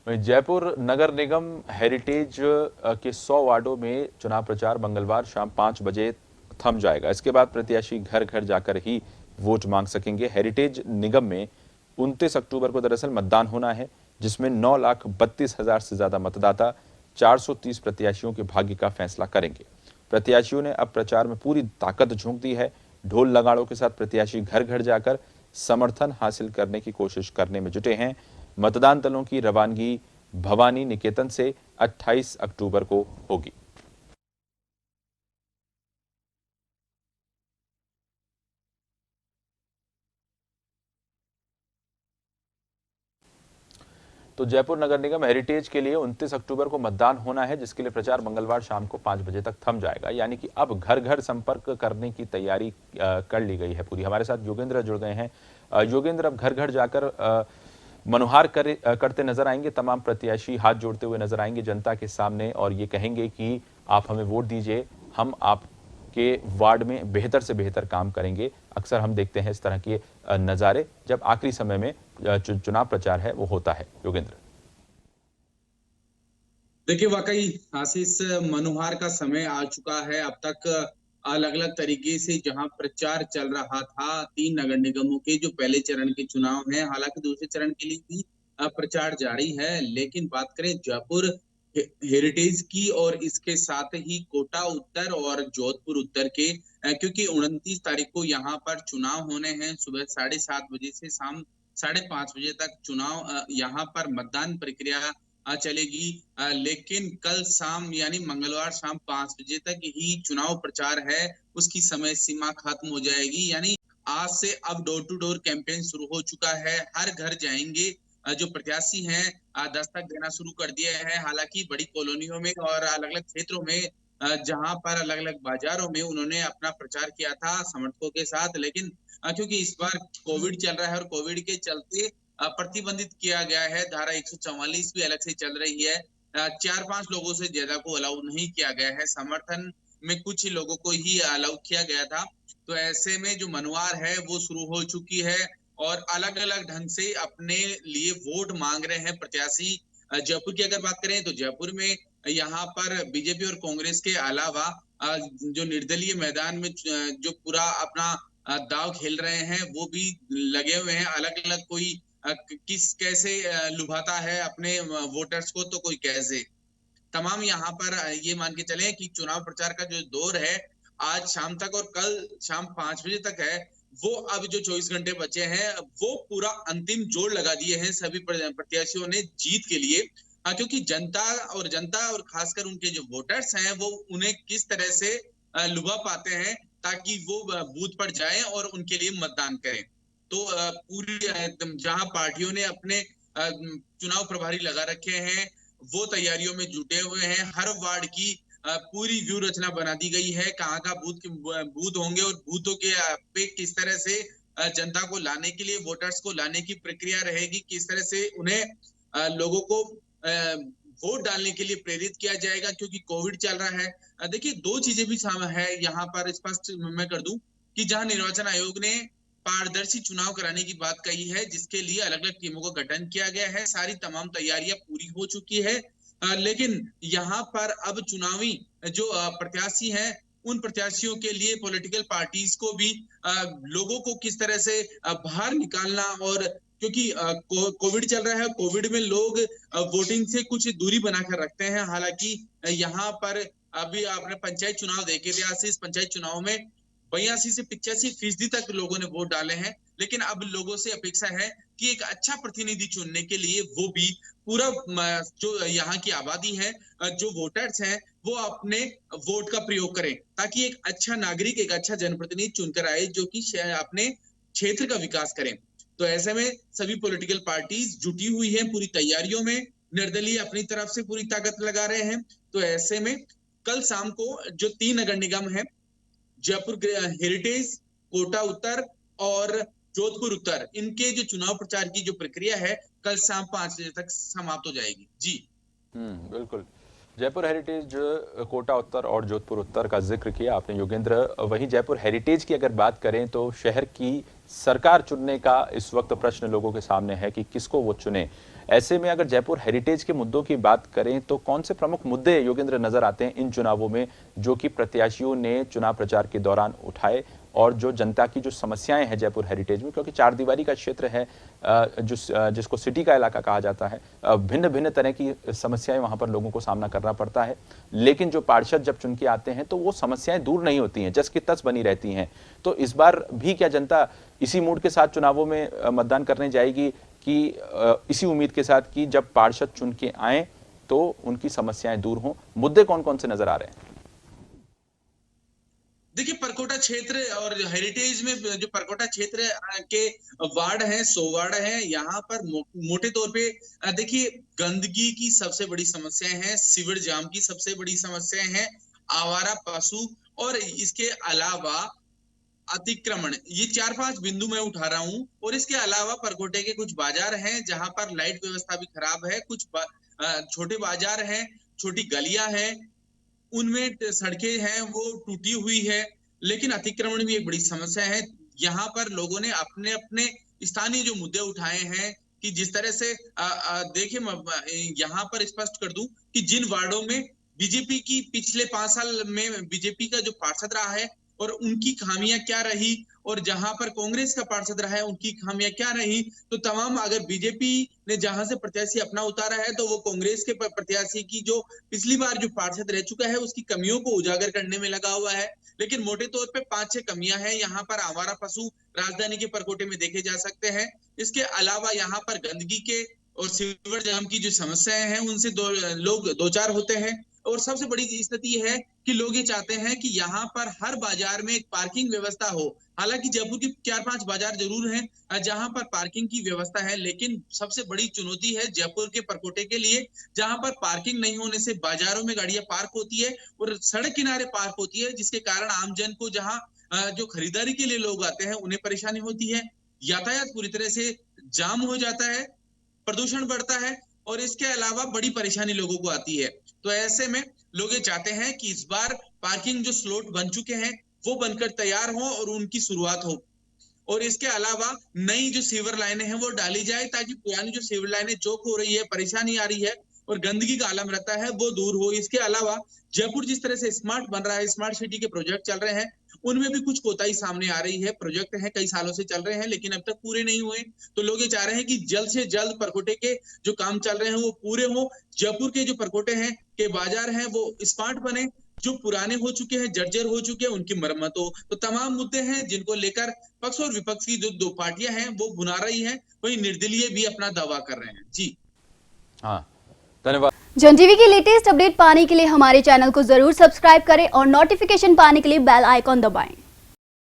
वहीं जयपुर नगर निगम हेरिटेज के 100 वार्डों में चुनाव प्रचार मंगलवार शाम 5 बजे थम जाएगा। इसके बाद प्रत्याशी घर घर जाकर ही वोट मांग सकेंगे। हेरिटेज निगम में 29 अक्टूबर को दरअसल मतदान होना है, जिसमें 9,32,000 से ज्यादा मतदाता 430 प्रत्याशियों के भाग्य का फैसला करेंगे। प्रत्याशियों ने अब प्रचार में पूरी ताकत झोंक दी है। ढोल नगाड़ों के साथ प्रत्याशी घर घर जाकर समर्थन हासिल करने की कोशिश करने में जुटे हैं। मतदान दलों की रवानगी भवानी निकेतन से 28 अक्टूबर को होगी। तो जयपुर नगर निगम हेरिटेज के लिए 29 अक्टूबर को मतदान होना है, जिसके लिए प्रचार मंगलवार शाम को 5 बजे तक थम जाएगा। यानी कि अब घर घर संपर्क करने की तैयारी कर ली गई है पूरी। हमारे साथ योगेंद्र जुड़ गए हैं। योगेंद्र, अब घर घर जाकर मनोहार करते नजर आएंगे। तमाम प्रत्याशी हाथ जोड़ते हुए नजर आएंगे जनता के सामने और ये कहेंगे कि आप हमें वोट दीजिए, हम आपके वार्ड में बेहतर से बेहतर काम करेंगे। अक्सर हम देखते हैं इस तरह के नज़ारे जब आखिरी समय में चुनाव प्रचार है वो होता है। योगेंद्र, देखिए, वाकई आशीष, मनोहार का समय आ चुका है। अब तक अलग अलग तरीके से जहां प्रचार चल रहा था 3 नगर निगमों के जो पहले चरण के चुनाव हैं, हालांकि दूसरे चरण के लिए भी प्रचार जारी है। लेकिन बात करें जयपुर हेरिटेज की और इसके साथ ही कोटा उत्तर और जोधपुर उत्तर के, क्योंकि 29 तारीख को यहाँ पर चुनाव होने हैं। सुबह 7:30 बजे से शाम 5:30 बजे तक चुनाव यहाँ पर मतदान प्रक्रिया चलेगी। लेकिन कल शाम यानी मंगलवार शाम 5 बजे तक ही चुनाव प्रचार है, उसकी समय सीमा खत्म हो जाएगी। यानी आज से अब डोर टू डोर कैंपेन शुरू हो चुका है। हर घर जाएंगे जो प्रत्याशी हैं, दस्तक देना शुरू कर दिया है। हालांकि बड़ी कॉलोनियों में और अलग अलग क्षेत्रों में, जहां पर अलग अलग बाजारों में उन्होंने अपना प्रचार किया था समर्थकों के साथ। लेकिन क्योंकि इस बार कोविड चल रहा है और कोविड के चलते प्रतिबंधित किया गया है। धारा 144 भी अलग से चल रही है। 4-5 लोगों से ज्यादा को अलाउ नहीं किया गया है। समर्थन में कुछ ही लोगों को ही अलाउ किया गया था। तो ऐसे में जो मनवार है वो शुरू हो चुकी है और अलग अलग ढंग से अपने लिए वोट मांग रहे हैं प्रत्याशी। जयपुर की अगर बात करें तो जयपुर में यहाँ पर बीजेपी और कांग्रेस के अलावा जो निर्दलीय मैदान में जो पूरा अपना दाव खेल रहे हैं वो भी लगे हुए हैं। अलग अलग कोई किस कैसे लुभाता है अपने वोटर्स को, तो कोई कैसे। तमाम यहाँ पर ये मान के चले कि चुनाव प्रचार का जो दौर है आज शाम तक और कल शाम 5 बजे तक है, वो अब जो 24 घंटे बचे हैं वो पूरा अंतिम जोड़ लगा दिए हैं सभी प्रत्याशियों ने जीत के लिए। क्योंकि जनता और खासकर उनके जो वोटर्स हैं वो उन्हें किस तरह से लुभा पाते हैं ताकि वो बूथ पर जाएं और उनके लिए मतदान करें। तो पूरी जहां पार्टियों ने अपने चुनाव प्रभारी लगा रखे हैं वो तैयारियों में जुटे हुए हैं। हर वार्ड की पूरी व्यू रचना बना दी गई है, कहाँ का बूथ होंगे और बूथों के पे किस तरह से जनता को लाने के लिए, वोटर्स को लाने की प्रक्रिया रहेगी, किस तरह से उन्हें लोगों को वोट डालने के लिए प्रेरित किया जाएगा। क्योंकि कोविड चल रहा है। देखिए, 2 चीजें भी है यहाँ पर स्पष्ट मैं कर दूं कि जहां निर्वाचन आयोग ने पारदर्शी चुनाव कराने की बात कही है, जिसके लिए अलग अलग टीमों का गठन किया गया है, सारी तमाम तैयारियां पूरी हो चुकी है। लेकिन यहाँ पर अब चुनावी जो प्रत्याशी हैं उन प्रत्याशियों के लिए पॉलिटिकल पार्टीज को भी लोगों को किस तरह से बाहर निकालना, और क्योंकि कोविड चल रहा है, कोविड में लोग वोटिंग से कुछ दूरी बनाकर रखते हैं। हालांकि यहाँ पर अभी आपने पंचायत चुनाव देखे थे आशीष, पंचायत चुनाव में 82 से 85% तक लोगों ने वोट डाले हैं। लेकिन अब लोगों से अपेक्षा है कि एक अच्छा प्रतिनिधि चुनने के लिए वो भी पूरा जो यहाँ की आबादी है, जो वोटर्स हैं, वो अपने वोट का प्रयोग करें ताकि एक अच्छा नागरिक, एक अच्छा जनप्रतिनिधि चुनकर आए जो कि अपने क्षेत्र का विकास करें। तो ऐसे में सभी पॉलिटिकल पार्टीज जुटी हुई हैं पूरी तैयारियों में, निर्दलीय अपनी तरफ से पूरी ताकत लगा रहे हैं। तो ऐसे में कल शाम को जो 3 नगर निगम है, जयपुर हेरिटेज, कोटा उत्तर और जोधपुर उत्तर, इनके जो चुनाव प्रचार की जो प्रक्रिया है कल शाम 5 बजे तक समाप्त हो जाएगी। जी बिल्कुल। जयपुर हेरिटेज, कोटा उत्तर और जोधपुर उत्तर का जिक्र किया आपने योगेंद्र। वहीं जयपुर हेरिटेज की अगर बात करें तो शहर की सरकार चुनने का इस वक्त प्रश्न लोगों के सामने है कि किसको वो चुने। ऐसे में अगर जयपुर हेरिटेज के मुद्दों की बात करें तो कौन से प्रमुख मुद्दे योगेंद्र नजर आते हैं इन चुनावों में, जो कि प्रत्याशियों ने चुनाव प्रचार के दौरान उठाए, और जो जनता की जो समस्याएं हैं जयपुर हेरिटेज में, क्योंकि चार दीवारी का क्षेत्र है जिसको सिटी का इलाका कहा जाता है, भिन्न भिन्न तरह की समस्याएं वहां पर लोगों को सामना करना पड़ता है, लेकिन जो पार्षद जब चुन के आते हैं तो वो समस्याएं दूर नहीं होती हैं, जस की तस बनी रहती हैं। तो इस बार भी क्या जनता इसी मूड के साथ चुनावों में मतदान करने जाएगी कि इसी उम्मीद के साथ कि जब पार्षद चुन के आए तो उनकी समस्याएं दूर हों? मुद्दे कौन कौन से नजर आ रहे हैं? देखिए, परकोटा क्षेत्र और हेरिटेज में जो परकोटा क्षेत्र के वार्ड हैं, 100 वार्ड हैं, यहाँ पर मोटे तौर पे देखिए गंदगी की सबसे बड़ी समस्याएं हैं, सीवर जाम की सबसे बड़ी समस्याएं हैं, आवारा पशु और इसके अलावा अतिक्रमण, ये 4-5 बिंदु मैं उठा रहा हूं। और इसके अलावा परकोटे के कुछ बाजार हैं जहां पर लाइट व्यवस्था भी खराब है, कुछ छोटे बाजार हैं, छोटी गलियां हैं, उनमें सड़कें हैं वो टूटी हुई है, लेकिन अतिक्रमण भी एक बड़ी समस्या है। यहाँ पर लोगों ने अपने अपने स्थानीय जो मुद्दे उठाए हैं कि जिस तरह से देखिए, यहाँ पर स्पष्ट कर दूं कि जिन वार्डों में बीजेपी की पिछले 5 साल में बीजेपी का जो पार्षद रहा है और उनकी खामियां क्या रही, और जहां पर कांग्रेस का पार्षद रहा है उनकी खामियां क्या रही, तो तमाम अगर बीजेपी ने जहां से प्रत्याशी अपना उतारा है तो वो कांग्रेस के प्रत्याशी की जो पिछली बार जो पार्षद रह चुका है उसकी कमियों को उजागर करने में लगा हुआ है। लेकिन मोटे तौर पे 5-6 कमियां हैं यहाँ पर। आवारा पशु राजधानी के परकोटे में देखे जा सकते हैं। इसके अलावा यहाँ पर गंदगी के और सीवर जाम की जो समस्याएं हैं उनसे लोग दो चार होते हैं। और सबसे बड़ी स्थिति यह है कि लोग ये चाहते हैं कि यहाँ पर हर बाजार में एक पार्किंग व्यवस्था हो। हालांकि जयपुर की 4-5 बाजार जरूर हैं जहां पर पार्किंग की व्यवस्था है, लेकिन सबसे बड़ी चुनौती है जयपुर के परकोटे के लिए, जहां पर पार्किंग नहीं होने से बाजारों में गाड़ियां पार्क होती है और सड़क किनारे पार्क होती है, जिसके कारण आमजन को जहां जो खरीदारी के लिए लोग आते हैं उन्हें परेशानी होती है। यातायात पूरी तरह से जाम हो जाता है, प्रदूषण बढ़ता है और इसके अलावा बड़ी परेशानी लोगों को आती है। तो ऐसे में लोग ये चाहते हैं कि इस बार पार्किंग जो स्लॉट बन चुके हैं वो बनकर तैयार हो और उनकी शुरुआत हो। और इसके अलावा नई जो सीवर लाइनें हैं वो डाली जाए ताकि पुरानी जो सीवर लाइनें चौक हो रही है, परेशानी आ रही है और गंदगी का आलम रहता है वो दूर हो। इसके अलावा जयपुर जिस तरह से स्मार्ट बन रहा है, स्मार्ट सिटी के प्रोजेक्ट चल रहे हैं, उनमें भी कुछ कोताही सामने आ रही है। प्रोजेक्ट हैं कई सालों से चल रहे हैं लेकिन अब तक पूरे नहीं हुए। तो लोग ये चाह रहे हैं कि जल्द से जल्द परकोटे के जो काम चल रहे हैं वो पूरे हो। जयपुर के जो परकोटे हैं के बाजार हैं वो स्मार्ट बने, जो पुराने हो चुके हैं, जर्जर हो चुके हैं, उनकी मरम्मत हो। तो तमाम मुद्दे हैं जिनको लेकर पक्ष और विपक्ष की जो दो पार्टियां हैं वो भुना रही हैं, वही निर्दलीय भी अपना दावा कर रहे हैं। जी हाँ, धन्यवाद। जन टीवी की लेटेस्ट अपडेट पाने के लिए हमारे चैनल को जरूर सब्सक्राइब करें और नोटिफिकेशन पाने के लिए बेल आइकॉन दबाएं।